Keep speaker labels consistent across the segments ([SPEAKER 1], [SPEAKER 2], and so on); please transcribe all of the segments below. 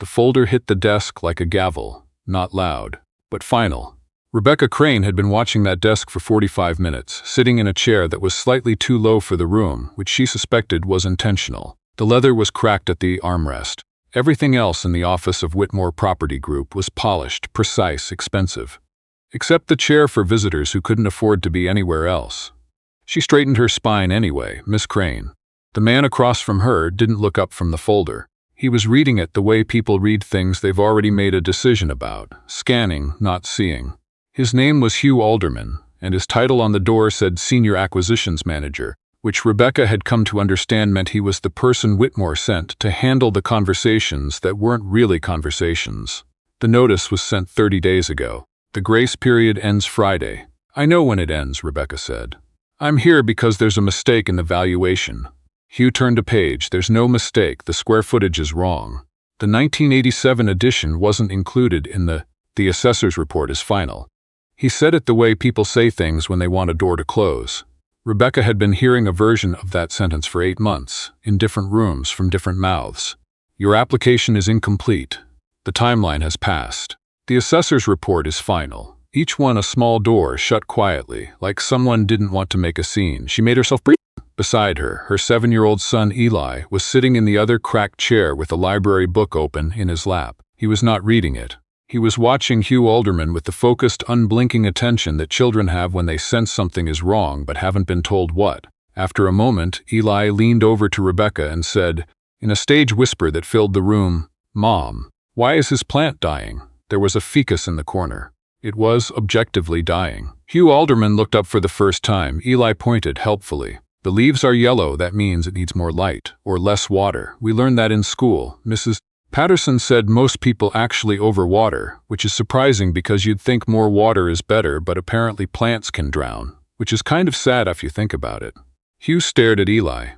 [SPEAKER 1] The folder hit the desk like a gavel, not loud, but final. Rebecca Crane had been watching that desk for 45 minutes, sitting in a chair that was slightly too low for the room, which she suspected was intentional. The leather was cracked at the armrest. Everything else in the office of Whitmore Property Group was polished, precise, expensive. Except the chair for visitors who couldn't afford to be anywhere else. She straightened her spine anyway, Miss Crane. The man across from her didn't look up from the folder. He was reading it the way people read things they've already made a decision about, scanning, not seeing. His name was Hugh Alderman, and his title on the door said Senior Acquisitions Manager, which Rebecca had come to understand meant he was the person Whitmore sent to handle the conversations that weren't really conversations. The notice was sent 30 days ago. The grace period ends Friday. I know when it ends, Rebecca said. I'm here because there's a mistake in the valuation. Hugh turned a page. There's no mistake. The square footage is wrong. The 1987 edition wasn't included in the assessor's report is final. He said it the way people say things when they want a door to close. Rebecca had been hearing a version of that sentence for 8 months, in different rooms from different mouths. Your application is incomplete. The timeline has passed. The assessor's report is final. Each one a small door shut quietly, like someone didn't want to make a scene. She made herself breathe. Beside her, her 7-year-old son Eli was sitting in the other cracked chair with a library book open in his lap. He was not reading it. He was watching Hugh Alderman with the focused, unblinking attention that children have when they sense something is wrong but haven't been told what. After a moment, Eli leaned over to Rebecca and said, in a stage whisper that filled the room, "Mom, why is his plant dying?" There was a ficus in the corner. It was objectively dying. Hugh Alderman looked up for the first time. Eli pointed helpfully. The leaves are yellow. That means it needs more light, or less water. We learned that in school. Mrs. Patterson said most people actually overwater, which is surprising because you'd think more water is better, but apparently plants can drown, which is kind of sad if you think about it. Hugh stared at Eli.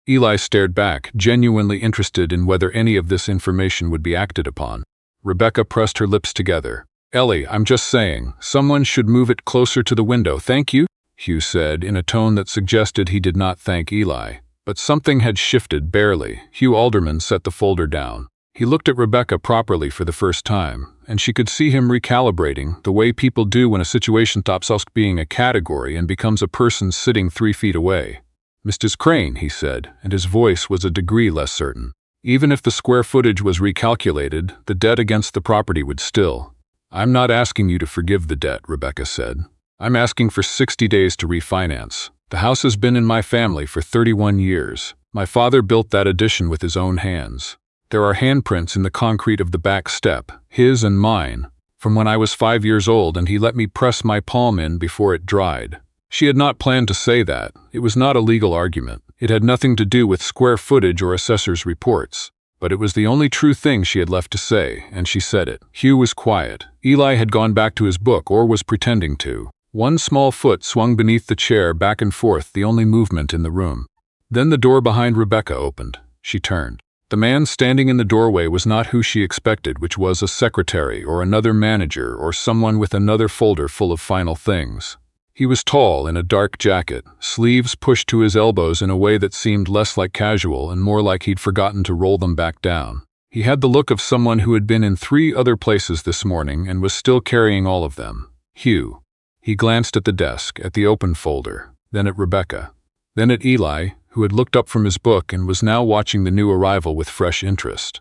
[SPEAKER 1] Eli stared back, genuinely interested in whether any of this information would be acted upon. Rebecca pressed her lips together. Ellie, I'm just saying, someone should move it closer to the window. Thank you, Hugh said in a tone that suggested he did not thank Eli. But something had shifted barely. Hugh Alderman set the folder down. He looked at Rebecca properly for the first time, and she could see him recalibrating, the way people do when a situation stops being a category and becomes a person sitting 3 feet away. Mrs. Crane, he said, and his voice was a degree less certain. Even if the square footage was recalculated, the debt against the property would still. I'm not asking you to forgive the debt, Rebecca said. I'm asking for 60 days to refinance. The house has been in my family for 31 years. My father built that addition with his own hands. There are handprints in the concrete of the back step, his and mine, from when I was 5 years old, and he let me press my palm in before it dried. She had not planned to say that. It was not a legal argument. It had nothing to do with square footage or assessor's reports. But it was the only true thing she had left to say, and she said it. Hugh was quiet. Eli had gone back to his book, or was pretending to. One small foot swung beneath the chair, back and forth, the only movement in the room. Then the door behind Rebecca opened. She turned. The man standing in the doorway was not who she expected, which was a secretary or another manager or someone with another folder full of final things. He was tall in a dark jacket, sleeves pushed to his elbows in a way that seemed less like casual and more like he'd forgotten to roll them back down. He had the look of someone who had been in 3 other places this morning and was still carrying all of them. Hugh. He glanced at the desk, at the open folder, then at Rebecca, then at Eli, who had looked up from his book and was now watching the new arrival with fresh interest.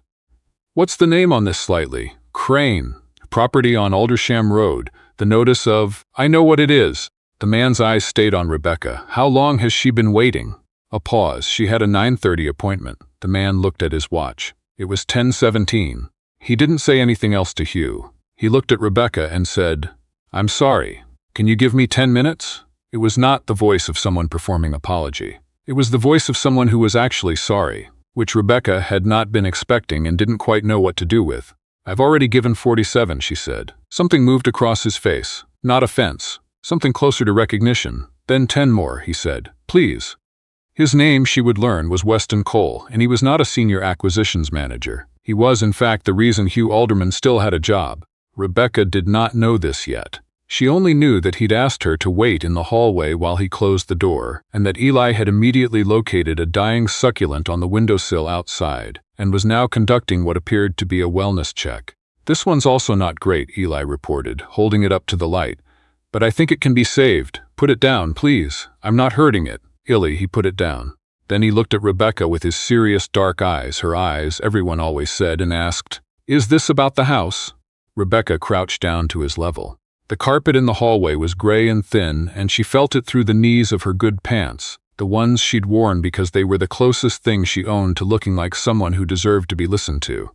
[SPEAKER 1] What's the name on this slightly? Crane. Property on Aldersham Road. The notice of, I know what it is. The man's eyes stayed on Rebecca. How long has she been waiting? A pause. She had a 9:30 appointment. The man looked at his watch. It was 10:17. He didn't say anything else to Hugh. He looked at Rebecca and said, I'm sorry. Can you give me 10 minutes? It was not the voice of someone performing apology. It was the voice of someone who was actually sorry, which Rebecca had not been expecting and didn't quite know what to do with. I've already given 47, she said. Something moved across his face. Not offense. Something closer to recognition. Then 10 more, he said. Please. His name, she would learn, was Weston Cole, and he was not a senior acquisitions manager. He was, in fact, the reason Hugh Alderman still had a job. Rebecca did not know this yet. She only knew that he'd asked her to wait in the hallway while he closed the door, and that Eli had immediately located a dying succulent on the windowsill outside, and was now conducting what appeared to be a wellness check. "This one's also not great," Eli reported, holding it up to the light. "But I think it can be saved. Put it down, please. I'm not hurting it." Illy, he put it down. Then he looked at Rebecca with his serious dark eyes, her eyes, everyone always said, and asked, "Is this about the house?" Rebecca crouched down to his level. The carpet in the hallway was gray and thin, and she felt it through the knees of her good pants, the ones she'd worn because they were the closest thing she owned to looking like someone who deserved to be listened to.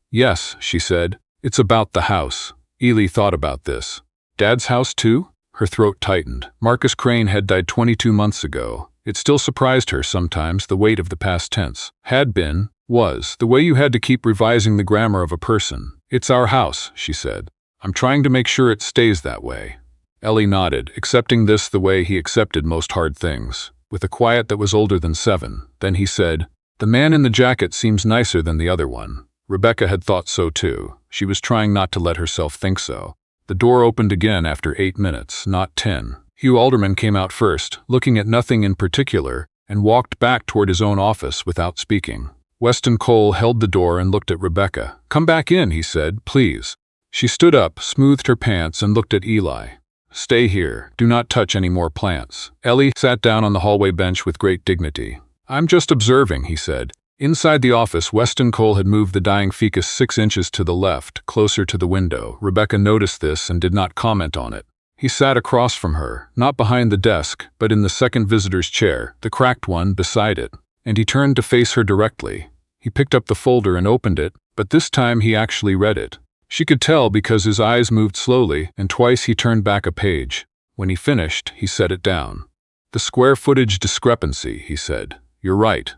[SPEAKER 1] "Yes," she said, "it's about the house." Ely thought about this. Dad's house too? Her throat tightened. Marcus Crane had died 22 months ago. It still surprised her sometimes, the weight of the past tense. Had been, was, the way you had to keep revising the grammar of a person. "It's our house," she said. "I'm trying to make sure it stays that way." Ellie nodded, accepting this the way he accepted most hard things, with a quiet that was older than 7. Then he said, "The man in the jacket seems nicer than the other one." Rebecca had thought so too. She was trying not to let herself think so. The door opened again after 8 minutes, not 10. Hugh Alderman came out first, looking at nothing in particular, and walked back toward his own office without speaking. Weston Cole held the door and looked at Rebecca. "Come back in," he said, "please." She stood up, smoothed her pants, and looked at Eli. "Stay here. Do not touch any more plants." Ellie sat down on the hallway bench with great dignity. "I'm just observing," he said. Inside the office, Weston Cole had moved the dying ficus 6 inches to the left, closer to the window. Rebecca noticed this and did not comment on it. He sat across from her, not behind the desk, but in the second visitor's chair, the cracked one beside it, and he turned to face her directly. He picked up the folder and opened it, but this time he actually read it. She could tell because his eyes moved slowly, and twice he turned back a page. When he finished, he set it down. "The square footage discrepancy," he said. "You're right.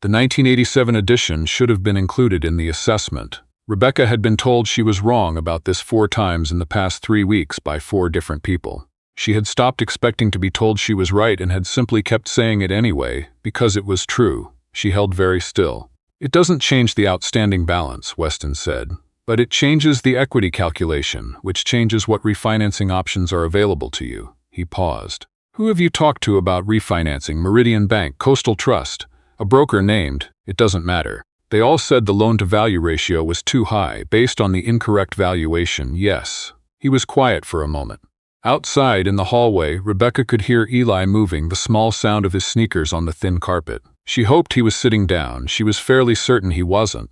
[SPEAKER 1] The 1987 edition should have been included in the assessment." Rebecca had been told she was wrong about this 4 times in the past 3 weeks by 4 different people. She had stopped expecting to be told she was right and had simply kept saying it anyway, because it was true. She held very still. "It doesn't change the outstanding balance," Weston said, "but it changes the equity calculation, which changes what refinancing options are available to you." He paused. "Who have you talked to about refinancing? Meridian Bank, Coastal Trust? A broker named, it doesn't matter. They all said the loan-to-value ratio was too high, based on the incorrect valuation, yes." He was quiet for a moment. Outside, in the hallway, Rebecca could hear Eli moving, the small sound of his sneakers on the thin carpet. She hoped he was sitting down. She was fairly certain he wasn't.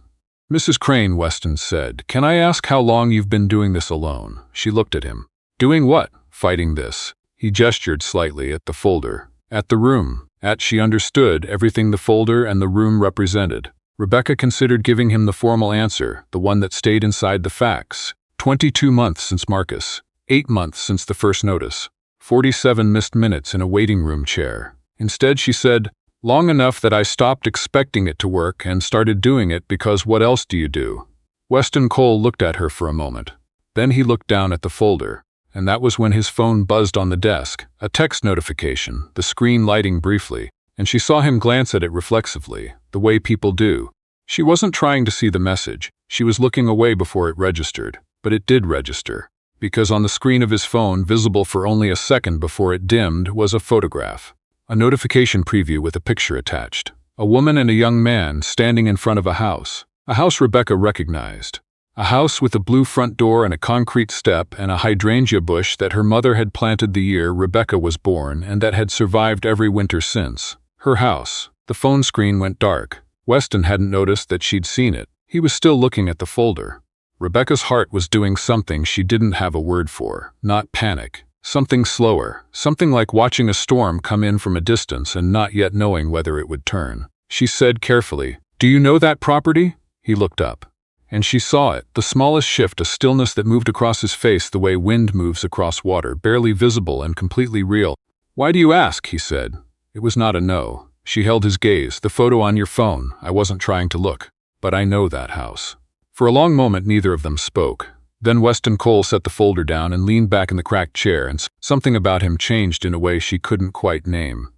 [SPEAKER 1] "Mrs. Crane," Weston said, "can I ask how long you've been doing this alone?" She looked at him. "Doing what?" "Fighting this." He gestured slightly at the folder. "At the room." She understood everything the folder and the room represented. Rebecca considered giving him the formal answer, the one that stayed inside the facts. 22 months since Marcus. 8 months since the first notice. 47 missed minutes in a waiting room chair. Instead, she said, "Long enough that I stopped expecting it to work and started doing it because what else do you do?" Weston Cole looked at her for a moment. Then he looked down at the folder. And that was when his phone buzzed on the desk, a text notification, the screen lighting briefly, and she saw him glance at it reflexively, the way people do. She wasn't trying to see the message. She was looking away before it registered, but it did register, because on the screen of his phone, visible for only a second before it dimmed, was a photograph. A notification preview with a picture attached. A woman and a young man standing in front of a house Rebecca recognized. A house with a blue front door and a concrete step and a hydrangea bush that her mother had planted the year Rebecca was born and that had survived every winter since. Her house. The phone screen went dark. Weston hadn't noticed that she'd seen it. He was still looking at the folder. Rebecca's heart was doing something she didn't have a word for. Not panic. Something slower. Something like watching a storm come in from a distance and not yet knowing whether it would turn. She said carefully, "Do you know that property?" He looked up. And she saw it, the smallest shift, a stillness that moved across his face the way wind moves across water, barely visible and completely real. "Why do you ask?" he said. It was not a no. She held his gaze. "The photo on your phone. I wasn't trying to look. But I know that house." For a long moment, neither of them spoke. Then Weston Cole set the folder down and leaned back in the cracked chair, and something about him changed in a way she couldn't quite name.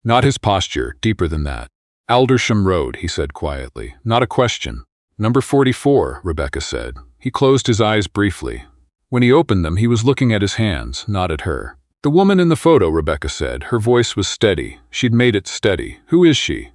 [SPEAKER 1] Not his posture, deeper than that. "Aldersham Road," he said quietly. Not a question. "Number 44, Rebecca said. He closed his eyes briefly. When he opened them, he was looking at his hands, not at her. "The woman in the photo," Rebecca said. Her voice was steady. She'd made it steady. "Who is she?"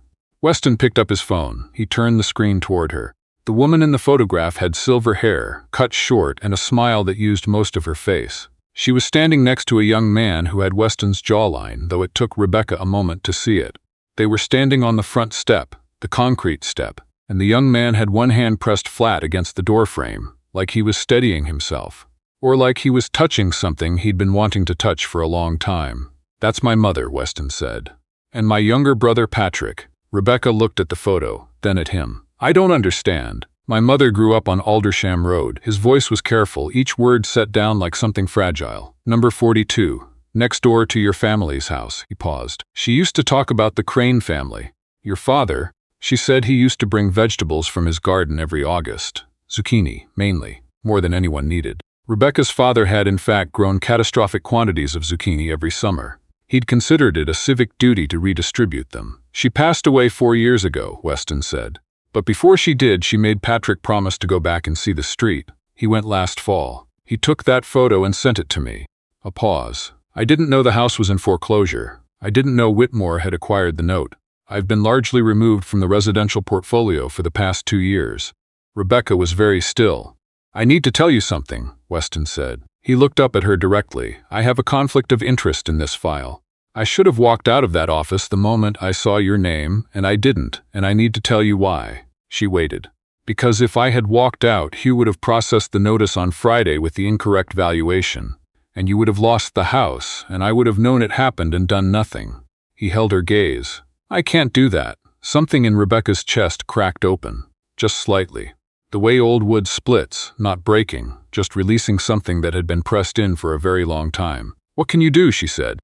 [SPEAKER 1] Weston picked up his phone. He turned the screen toward her. The woman in the photograph had silver hair, cut short, and a smile that used most of her face. She was standing next to a young man who had Weston's jawline, though it took Rebecca a moment to see it. They were standing on the front step, the concrete step, and the young man had one hand pressed flat against the doorframe, like he was steadying himself, or like he was touching something he'd been wanting to touch for a long time. "That's my mother," Weston said. "And my younger brother Patrick." Rebecca looked at the photo, then at him. "I don't understand. My mother grew up on Aldersham Road." His voice was careful, each word set down like something fragile. "Number 42, next door to your family's house." He paused. "She used to talk about the Crane family. Your father, she said he used to bring vegetables from his garden every August. Zucchini, mainly, more than anyone needed. Rebecca's father had in fact grown catastrophic quantities of zucchini every summer. He'd considered it a civic duty to redistribute them. She passed away 4 years ago," Weston said. "But before she did, she made Patrick promise to go back and see the street. He went last fall. He took that photo and sent it to me." A pause. "I didn't know the house was in foreclosure. I didn't know Whitmore had acquired the note. I've been largely removed from the residential portfolio for the past 2 years." Rebecca was very still. "I need to tell you something," Weston said. He looked up at her directly. "I have a conflict of interest in this file. I should have walked out of that office the moment I saw your name, and I didn't, and I need to tell you why." She waited. "Because if I had walked out, Hugh would have processed the notice on Friday with the incorrect valuation, and you would have lost the house, and I would have known it happened and done nothing." He held her gaze. "I can't do that." Something in Rebecca's chest cracked open, just slightly. The way old wood splits, not breaking, just releasing something that had been pressed in for a very long time. "What can you do?" she said.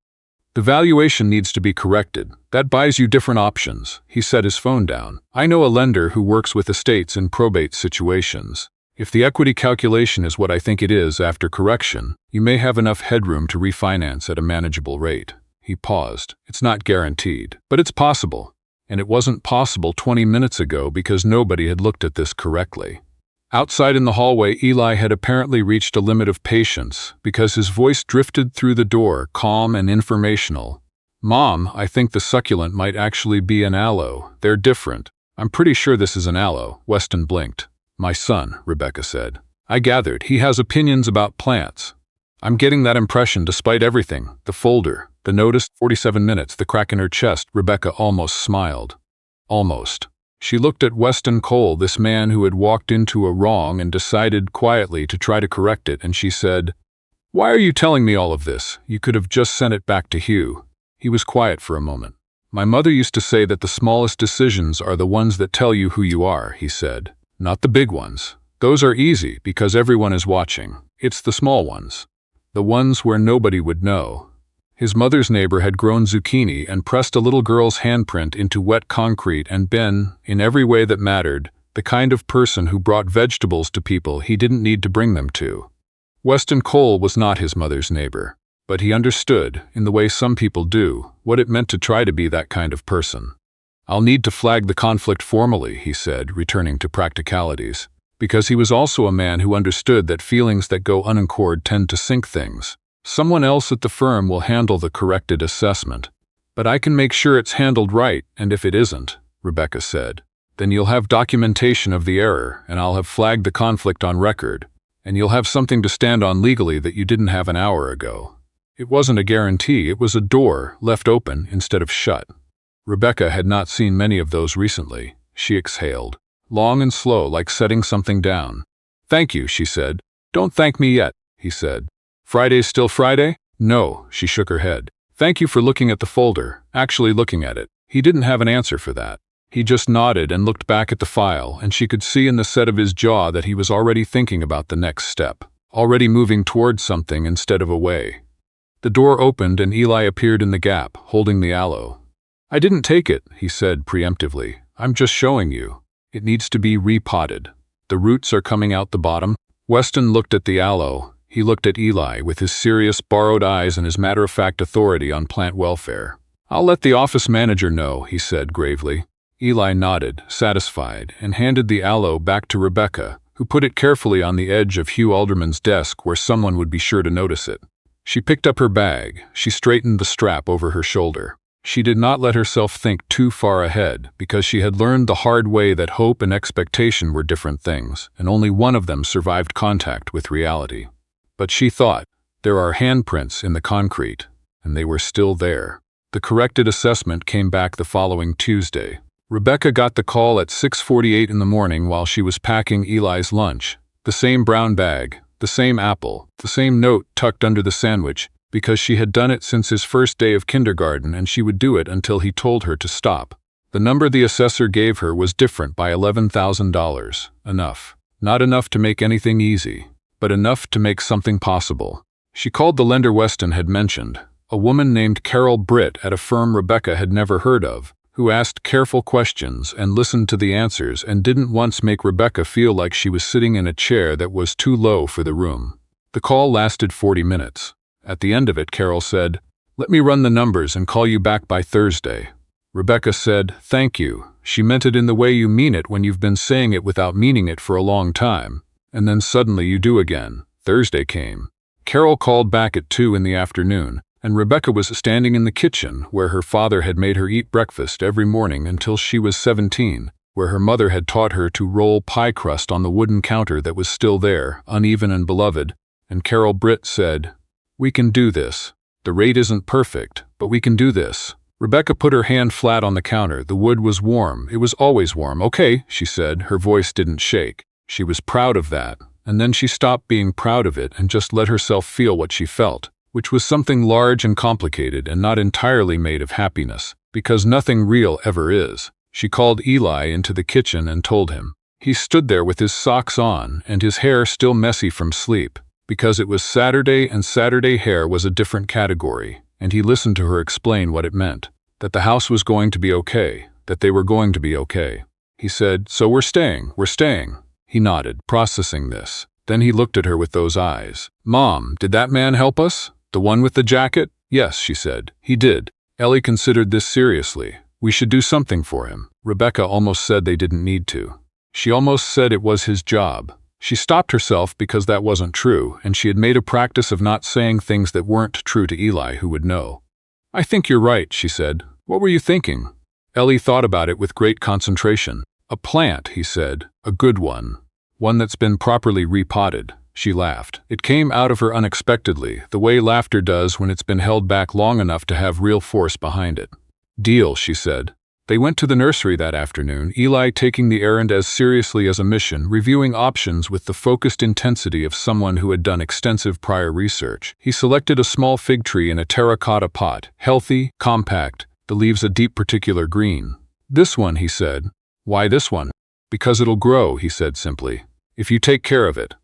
[SPEAKER 1] "The valuation needs to be corrected. That buys you different options." He set his phone down. "I know a lender who works with estates in probate situations. If the equity calculation is what I think it is after correction, you may have enough headroom to refinance at a manageable rate." He paused. "It's not guaranteed, but it's possible. And it wasn't possible 20 minutes ago because nobody had looked at this correctly." Outside in the hallway, Eli had apparently reached a limit of patience because his voice drifted through the door, calm and informational. "Mom, I think the succulent might actually be an aloe. They're different. I'm pretty sure this is an aloe." Weston blinked. "My son," Rebecca said. "I gathered he has opinions about plants. I'm getting that impression despite everything. The folder, the notice, 47 minutes, the crack in her chest." Rebecca almost smiled. Almost. She looked at Weston Cole, this man who had walked into a wrong and decided quietly to try to correct it, and she said, "Why are you telling me all of this? You could have just sent it back to Hugh." He was quiet for a moment. "My mother used to say that the smallest decisions are the ones that tell you who you are," he said. "Not the big ones. Those are easy because everyone is watching. It's the small ones. The ones where nobody would know." His mother's neighbor had grown zucchini and pressed a little girl's handprint into wet concrete and been, in every way that mattered, the kind of person who brought vegetables to people he didn't need to bring them to. Weston Cole was not his mother's neighbor, but he understood, in the way some people do, what it meant to try to be that kind of person. "I'll need to flag the conflict formally," he said, returning to practicalities, because he was also a man who understood that feelings that go unencored tend to sink things. "Someone else at the firm will handle the corrected assessment. But I can make sure it's handled right, and if it isn't," Rebecca said, "then you'll have documentation of the error, and I'll have flagged the conflict on record, and you'll have something to stand on legally that you didn't have an hour ago." It wasn't a guarantee, it was a door left open instead of shut. Rebecca had not seen many of those recently. She exhaled, long and slow, like setting something down. "Thank you," she said. "Don't thank me yet," he said. "Friday's still Friday?" "No," she shook her head. "Thank you for looking at the folder, actually looking at it." He didn't have an answer for that. He just nodded and looked back at the file, and she could see in the set of his jaw that he was already thinking about the next step, already moving towards something instead of away. The door opened and Eli appeared in the gap, holding the aloe. "I didn't take it," he said preemptively. "I'm just showing you. It needs to be repotted. The roots are coming out the bottom." Weston looked at the aloe. He looked at Eli with his serious, borrowed eyes and his matter-of-fact authority on plant welfare. "I'll let the office manager know," he said gravely. Eli nodded, satisfied, and handed the aloe back to Rebecca, who put it carefully on the edge of Hugh Alderman's desk where someone would be sure to notice it. She picked up her bag. She straightened the strap over her shoulder. She did not let herself think too far ahead, because she had learned the hard way that hope and expectation were different things, and only one of them survived contact with reality. But she thought, there are handprints in the concrete, and they were still there. The corrected assessment came back the following Tuesday. Rebecca got the call at 6:48 in the morning while she was packing Eli's lunch. The same brown bag, the same apple, the same note tucked under the sandwich, because she had done it since his first day of kindergarten and she would do it until he told her to stop. The number the assessor gave her was different by $11,000. Enough. Not enough to make anything easy, but enough to make something possible. She called the lender Weston had mentioned, a woman named Carol Britt at a firm Rebecca had never heard of, who asked careful questions and listened to the answers and didn't once make Rebecca feel like she was sitting in a chair that was too low for the room. The call lasted 40 minutes. At the end of it, Carol said, "Let me run the numbers and call you back by Thursday." Rebecca said, "Thank you." She meant it in the way you mean it when you've been saying it without meaning it for a long time. And then suddenly you do again. Thursday came. Carol called back at 2 in the afternoon, and Rebecca was standing in the kitchen where her father had made her eat breakfast every morning until she was 17, where her mother had taught her to roll pie crust on the wooden counter that was still there, uneven and beloved, and Carol Britt said, "We can do this. The rate isn't perfect, but we can do this." Rebecca put her hand flat on the counter. The wood was warm. It was always warm. "Okay," she said. Her voice didn't shake. She was proud of that, and then she stopped being proud of it and just let herself feel what she felt, which was something large and complicated and not entirely made of happiness, because nothing real ever is. She called Eli into the kitchen and told him. He stood there with his socks on and his hair still messy from sleep, because it was Saturday and Saturday hair was a different category, and he listened to her explain what it meant, that the house was going to be okay, that they were going to be okay. He said, "So we're staying. He nodded, processing this. Then he looked at her with those eyes. "Mom, did that man help us? The one with the jacket?" "Yes," she said. "He did." Ellie considered this seriously. "We should do something for him." Rebecca almost said they didn't need to. She almost said it was his job. She stopped herself because that wasn't true, and she had made a practice of not saying things that weren't true to Eli, who would know. "I think you're right," she said. "What were you thinking?" Ellie thought about it with great concentration. "A plant," he said. "A good one. One that's been properly repotted." She laughed. It came out of her unexpectedly, the way laughter does when it's been held back long enough to have real force behind it. "Deal," she said. They went to the nursery that afternoon, Eli taking the errand as seriously as a mission, reviewing options with the focused intensity of someone who had done extensive prior research. He selected a small fig tree in a terracotta pot, healthy, compact, the leaves a deep particular green. "This one," he said. "Why this one?" "Because it'll grow," he said simply, "if you take care of it."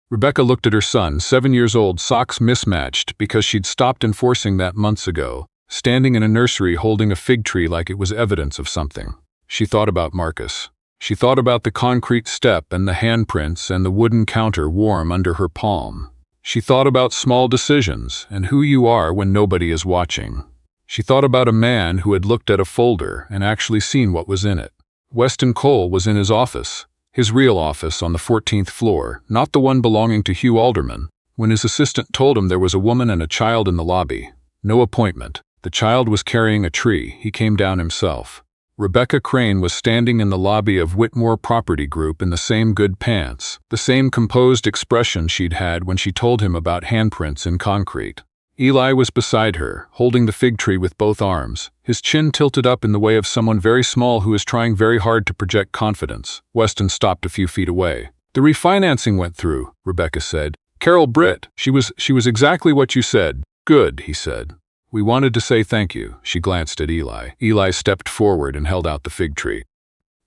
[SPEAKER 1] Rebecca looked at her son, 7 years old, socks mismatched because she'd stopped enforcing that months ago, standing in a nursery holding a fig tree like it was evidence of something. She thought about Marcus. She thought about the concrete step and the handprints and the wooden counter warm under her palm. She thought about small decisions and who you are when nobody is watching. She thought about a man who had looked at a folder and actually seen what was in it. Weston Cole was in his office, his real office on the 14th floor, not the one belonging to Hugh Alderman, when his assistant told him there was a woman and a child in the lobby. No appointment. The child was carrying a tree. He came down himself. Rebecca Crane was standing in the lobby of Whitmore Property Group in the same good pants, the same composed expression she'd had when she told him about handprints in concrete. Eli was beside her, holding the fig tree with both arms, his chin tilted up in the way of someone very small who is trying very hard to project confidence. Weston stopped a few feet away. "The refinancing went through," Rebecca said. "Carol Britt, she was exactly what you said." "Good," he said. "We wanted to say thank you." She glanced at Eli. Eli stepped forward and held out the fig tree.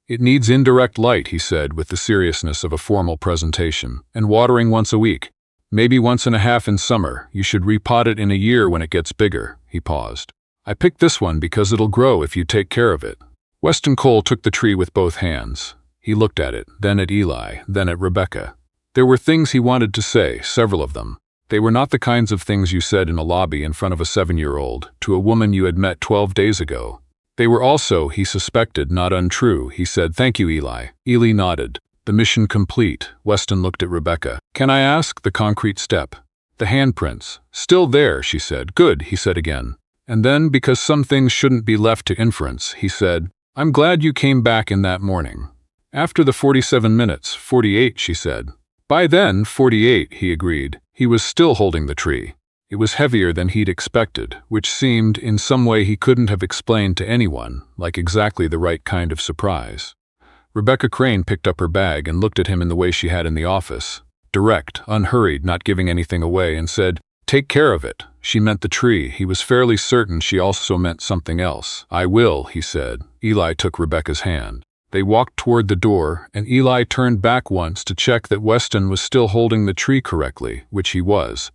[SPEAKER 1] "It needs indirect light," he said with the seriousness of a formal presentation, "and watering once a week. Maybe once and a half in summer. You should repot it in a year when it gets bigger." He paused. "I picked this one because it'll grow if you take care of it." Weston Cole took the tree with both hands. He looked at it, then at Eli, then at Rebecca. There were things he wanted to say, several of them. They were not the kinds of things you said in a lobby in front of a 7-year-old to a woman you had met 12 days ago. They were also, he suspected, not untrue. He said, "Thank you, Eli." Eli nodded. "The mission complete." Weston looked at Rebecca. "Can I ask?" "The concrete step." "The handprints." "Still there," she said. "Good," he said again. And then, because some things shouldn't be left to inference, he said, "I'm glad you came back in that morning." After the 47 minutes, 48, she said. By then, 48, he agreed. He was still holding the tree. It was heavier than he'd expected, which seemed, in some way he couldn't have explained to anyone, like exactly the right kind of surprise. Rebecca Crane picked up her bag and looked at him in the way she had in the office. Direct, unhurried, not giving anything away, and said, "Take care of it." She meant the tree. He was fairly certain she also meant something else. "I will," he said. Eli took Rebecca's hand. They walked toward the door, and Eli turned back once to check that Weston was still holding the tree correctly, which he was.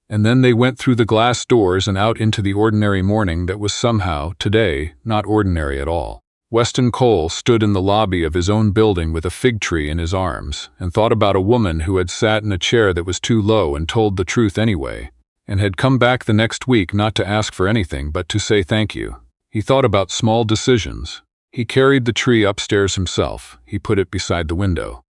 [SPEAKER 1] And then they went through the glass doors and out into the ordinary morning that was somehow, today, not ordinary at all. Weston Cole stood in the lobby of his own building with a fig tree in his arms, and thought about a woman who had sat in a chair that was too low and told the truth anyway, and had come back the next week not to ask for anything but to say thank you. He thought about small decisions. He carried the tree upstairs himself. He put it beside the window.